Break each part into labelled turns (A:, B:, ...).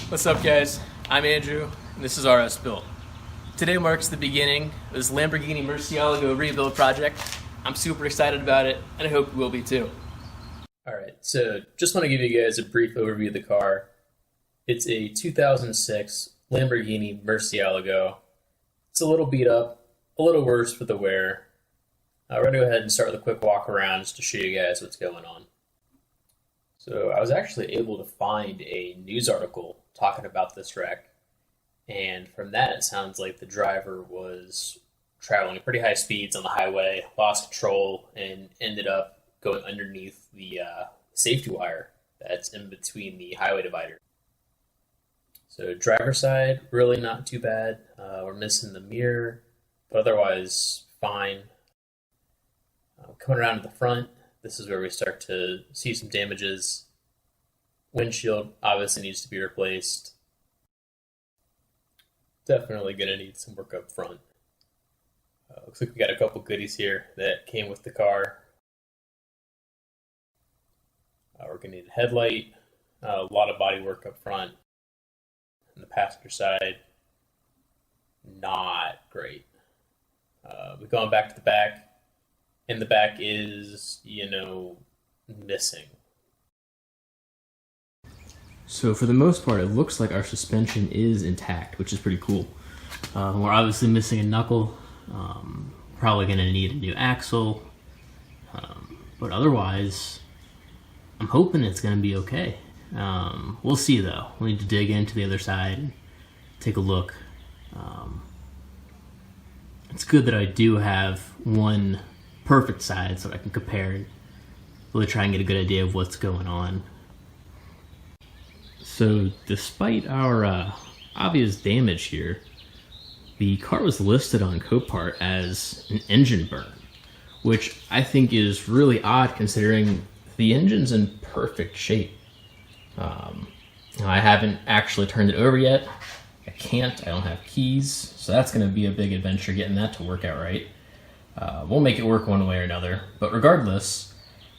A: What's up, guys? I'm Andrew, and this is RS Built. Today marks the beginning of this Lamborghini Murcielago rebuild project. I'm super excited about it, and I hope you will be too. Alright, so just want to give you guys a brief overview of the car. It's a 2006 Lamborghini Murcielago. It's a little beat up, a little worse for the wear. We're going to go ahead and start with a quick walk around just to show you guys what's going on. So I was actually able to find a news article talking about this wreck, and from that it sounds like the driver was traveling at pretty high speeds on the highway, lost control, and ended up going underneath the safety wire that's in between the highway divider. So driver's side, really not too bad. We're missing the mirror, but otherwise fine. Coming around to the front, this is where we start to see some damages. Windshield obviously needs to be replaced. Definitely going to need some work up front. Looks like we got a couple goodies here that came with the car. We're going to need a headlight, a lot of body work up front. On the passenger side, not great. We're going back to the back. And the back is, missing.
B: So for the most part, it looks like our suspension is intact, which is pretty cool. We're obviously missing a knuckle. Probably going to need a new axle. But otherwise, I'm hoping it's going to be okay. We'll see, though. We need to dig into the other side and take a look. It's good that I do have one perfect side so I can compare and really try and get a good idea of what's going on. So despite our obvious damage here, the car was listed on Copart as an engine burn, which I think is really odd considering the engine's in perfect shape. I haven't actually turned it over yet. I can't, I don't have keys, so that's going to be a big adventure getting that to work out right. We'll make it work one way or another, but regardless,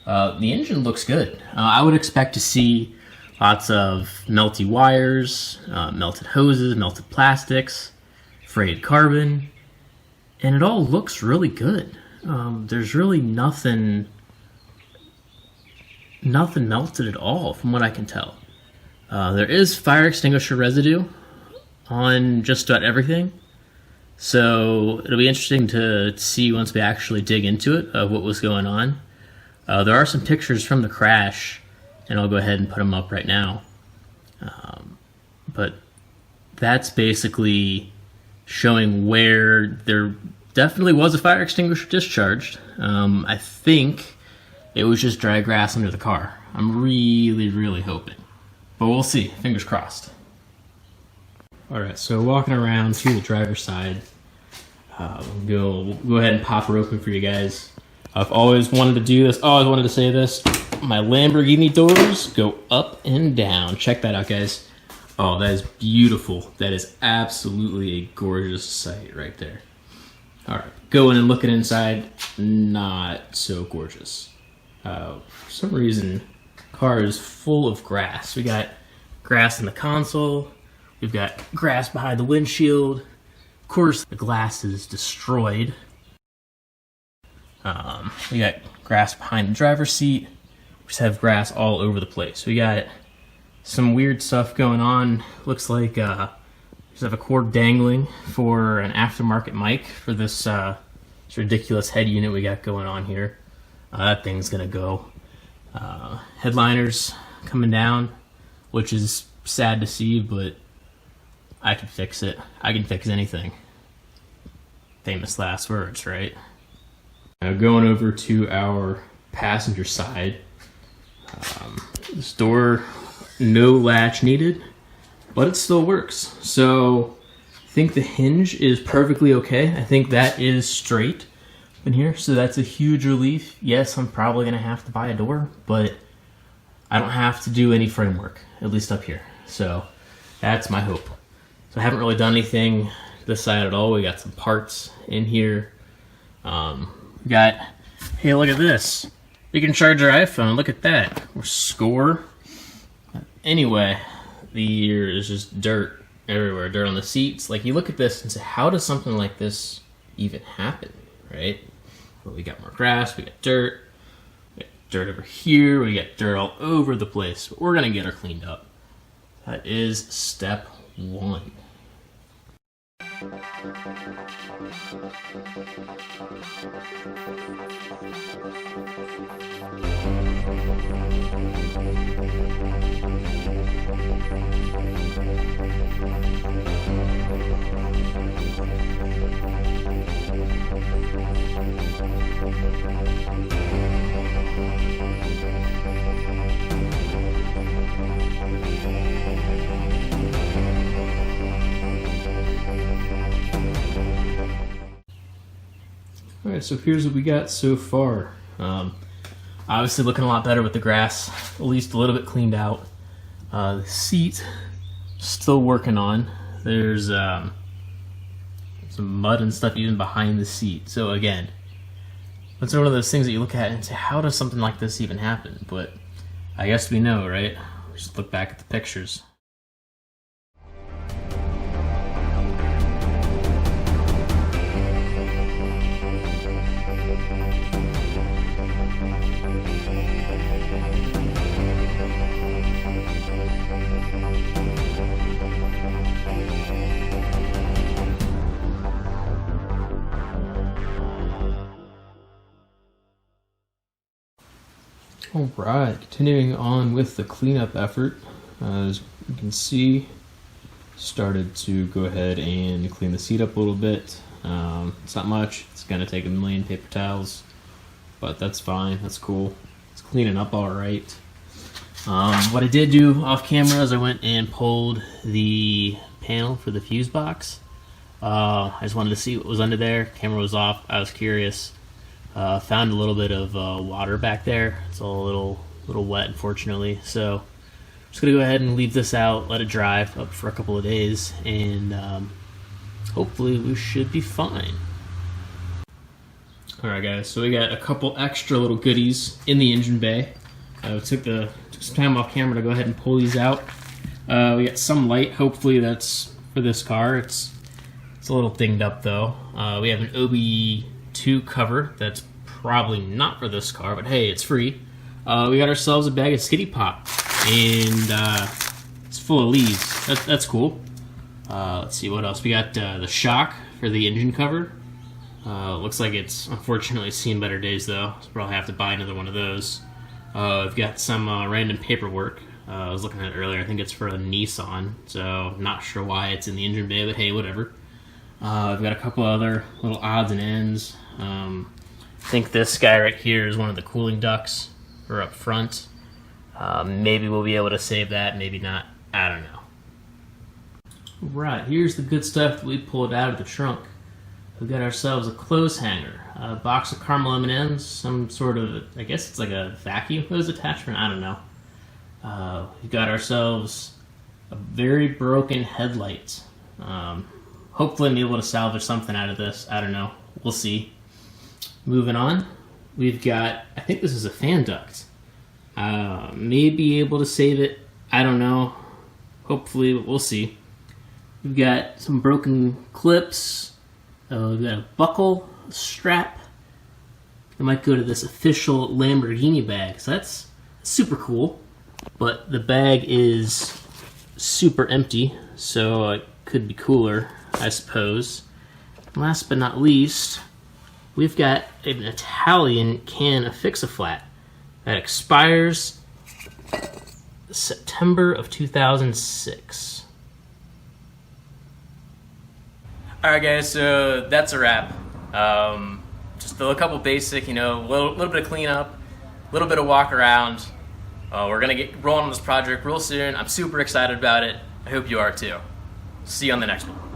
B: the engine looks good. I would expect to see lots of melty wires, melted hoses, melted plastics, frayed carbon, and it all looks really good. There's really nothing melted at all from what I can tell. There is fire extinguisher residue on just about everything. So it'll be interesting to see once we actually dig into it of what was going on. There are some pictures from the crash, and I'll go ahead and put them up right now. But that's basically showing where there definitely was a fire extinguisher discharged. I think it was just dry grass under the car. I'm really, really hoping. But we'll see. Fingers crossed. Alright, so walking around to the driver's side, we'll go ahead and pop her open for you guys. I've always wanted to do this, always wanted to say this. My Lamborghini doors go up and down. Check that out, guys. Oh, that is beautiful. That is absolutely a gorgeous sight right there. Alright, going and looking inside, not so gorgeous. For some reason, the car is full of grass. We got grass in the console. We've got grass behind the windshield. Of course, the glass is destroyed. We got grass behind the driver's seat. We just have grass all over the place. We got some weird stuff going on. Looks like we just have a cord dangling for an aftermarket mic for this ridiculous head unit we got going on here. That thing's gonna go. Headliners coming down, which is sad to see, but I can fix it. I can fix anything. Famous last words, right? Now going over to our passenger side. This door, no latch needed, but it still works. So I think the hinge is perfectly okay. I think that is straight in here, so that's a huge relief. Yes, I'm probably gonna have to buy a door, but I don't have to do any framework, at least up here. So that's my hope. So I haven't really done anything this side at all. We got some parts in here. We got, hey, look at this. You can charge your iPhone. Look at that. Or score. Anyway, the year is just dirt everywhere, dirt on the seats. Like, you look at this and say, how does something like this even happen, right? Well, we got more grass, we got dirt over here, we got dirt all over the place, but we're gonna get her cleaned up. That is step one. Alright, so here's what we got so far. Obviously looking a lot better with the grass, at least a little bit cleaned out. The seat, still working on. There's some mud and stuff even behind the seat. So again, it's one of those things that you look at and say, how does something like this even happen? But I guess we know, right? Just look back at the pictures. Alright, continuing on with the cleanup effort. As you can see, started to go ahead and clean the seat up a little bit. It's not much, it's going to take a million paper towels, but that's fine, that's cool. It's cleaning up alright. What I did do off camera is I went and pulled the panel for the fuse box. I just wanted to see what was under there. Camera was off, I was curious. Found a little bit of water back there. It's all a little wet, unfortunately. So I'm just gonna go ahead and leave this out, let it dry up for a couple of days, and hopefully we should be fine. All right, guys. So we got a couple extra little goodies in the engine bay. Took some time off camera to go ahead and pull these out. We got some light. Hopefully that's for this car. It's a little dinged up though. We have an OB2 cover that's probably not for this car, but hey, it's free. We got ourselves a bag of Skitty Pop, and it's full of leaves. That's cool. Let's see what else. We got the shock for the engine cover. Looks like it's unfortunately seen better days though, so probably have to buy another one of those. I've got some random paperwork. I was looking at it earlier. I think it's for a Nissan, so not sure why it's in the engine bay, but hey, whatever. I've got a couple other little odds and ends. I think this guy right here is one of the cooling ducts for up front. Maybe we'll be able to save that, maybe not. I don't know. Right, here's the good stuff that we pulled out of the trunk. We've got ourselves a clothes hanger, a box of caramel M&Ms, some sort of, I guess it's like a vacuum hose attachment, I don't know. We've got ourselves a very broken headlight. Hopefully I'm able to salvage something out of this. I don't know. We'll see. Moving on, we've got, I think this is a fan duct. May be able to save it. I don't know. Hopefully, but we'll see. We've got some broken clips. We've got a buckle, a strap. I might go to this official Lamborghini bag. So that's super cool. But the bag is super empty, so it could be cooler, I suppose. Last but not least, we've got an Italian can of Fix-A-Flat that expires September of 2006.
A: Alright guys, so that's a wrap. Just a couple basic, a little bit of cleanup, a little bit of walk around. We're going to get rolling on this project real soon. I'm super excited about it. I hope you are too. See you on the next one.